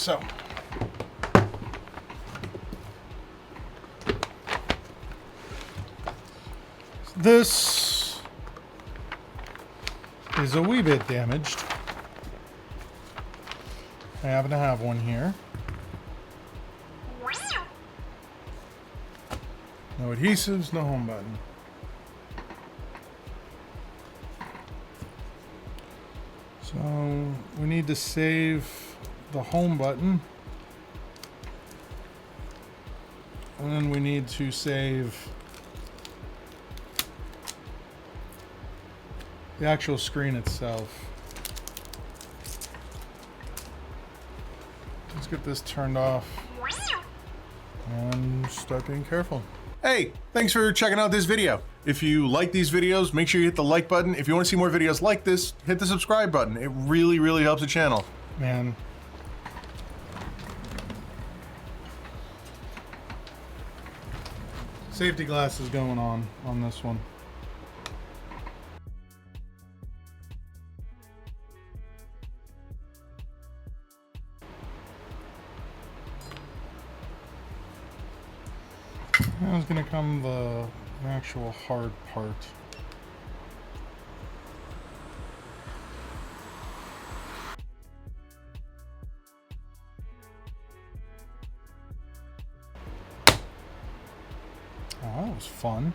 so this is a wee bit damaged. I happen to have one here. No adhesives, no home button. So we need to save the home button. And then we need to save the actual screen itself. Let's get this turned off and start being careful. Hey, thanks for checking out this video. If you like these videos, make sure you hit the like button. If you want to see more videos like this, hit the subscribe button. It really, really helps the channel. Man. Safety glasses going on this one. Now is going to come the actual hard part. Oh, that was fun.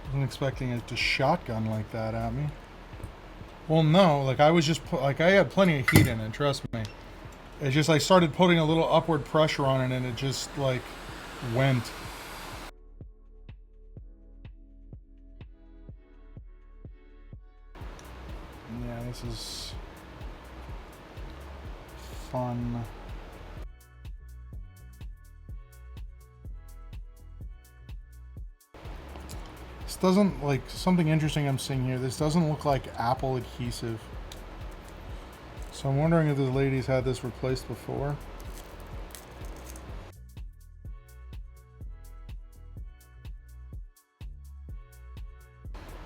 Wasn't expecting it to shotgun like that at me. Well, no, like I was just like I had plenty of heat in it, trust me. It's just I started putting a little upward pressure on it and it just like went. Yeah, this is fun. This doesn't, like, something interesting I'm seeing here. This doesn't look like Apple adhesive. So I'm wondering if this lady's had this replaced before.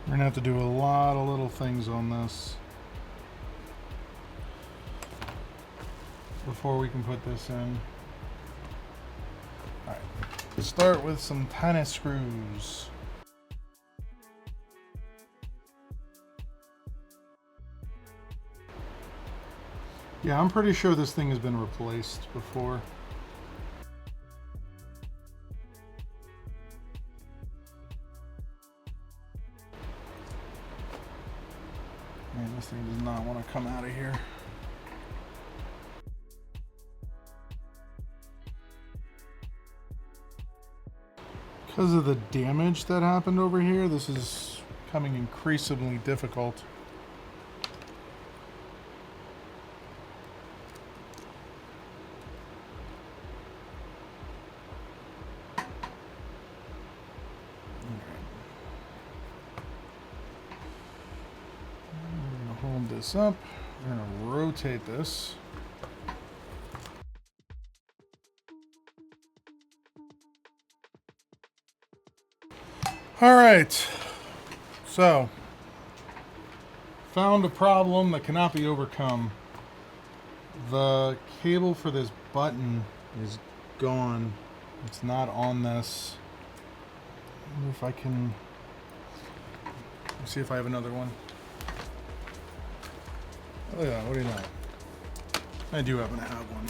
We're gonna have to do a lot of little things on this before we can put this in. Alright, let's start with some tennis screws. Yeah, I'm pretty sure this thing has been replaced before. Man, this thing does not want to come out of here. Because of the damage that happened over here, this is becoming increasingly difficult. Hold this up. We're going to rotate this. All right. So, found a problem that cannot be overcome. The cable for this button is gone. It's not on this. I wonder if I can... Let's see if I have another one. Oh yeah, what do you know? I do happen to have one.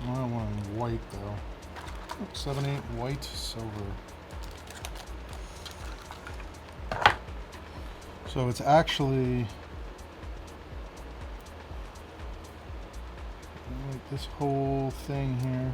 I don't want it in white though. 7/8 white, silver. So it's actually like this whole thing here.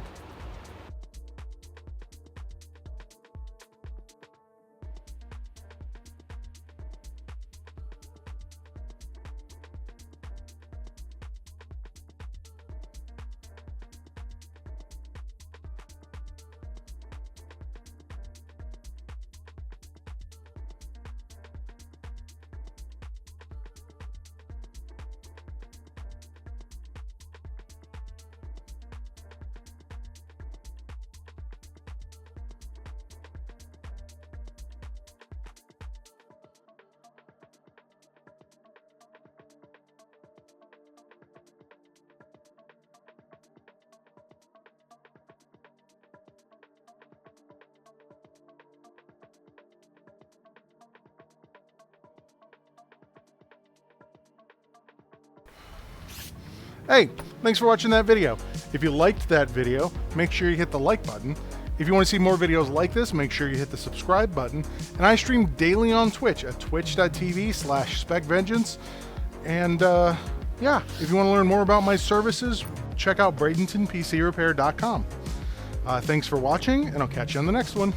Hey, thanks for watching that video. If you liked that video, make sure you hit the like button. If you want to see more videos like this, make sure you hit the subscribe button. And I stream daily on Twitch at twitch.tv/SpecVengeance. And yeah, if you want to learn more about my services, check out Bradenton PC Repair.com. Thanks for watching, and I'll catch you on the next one.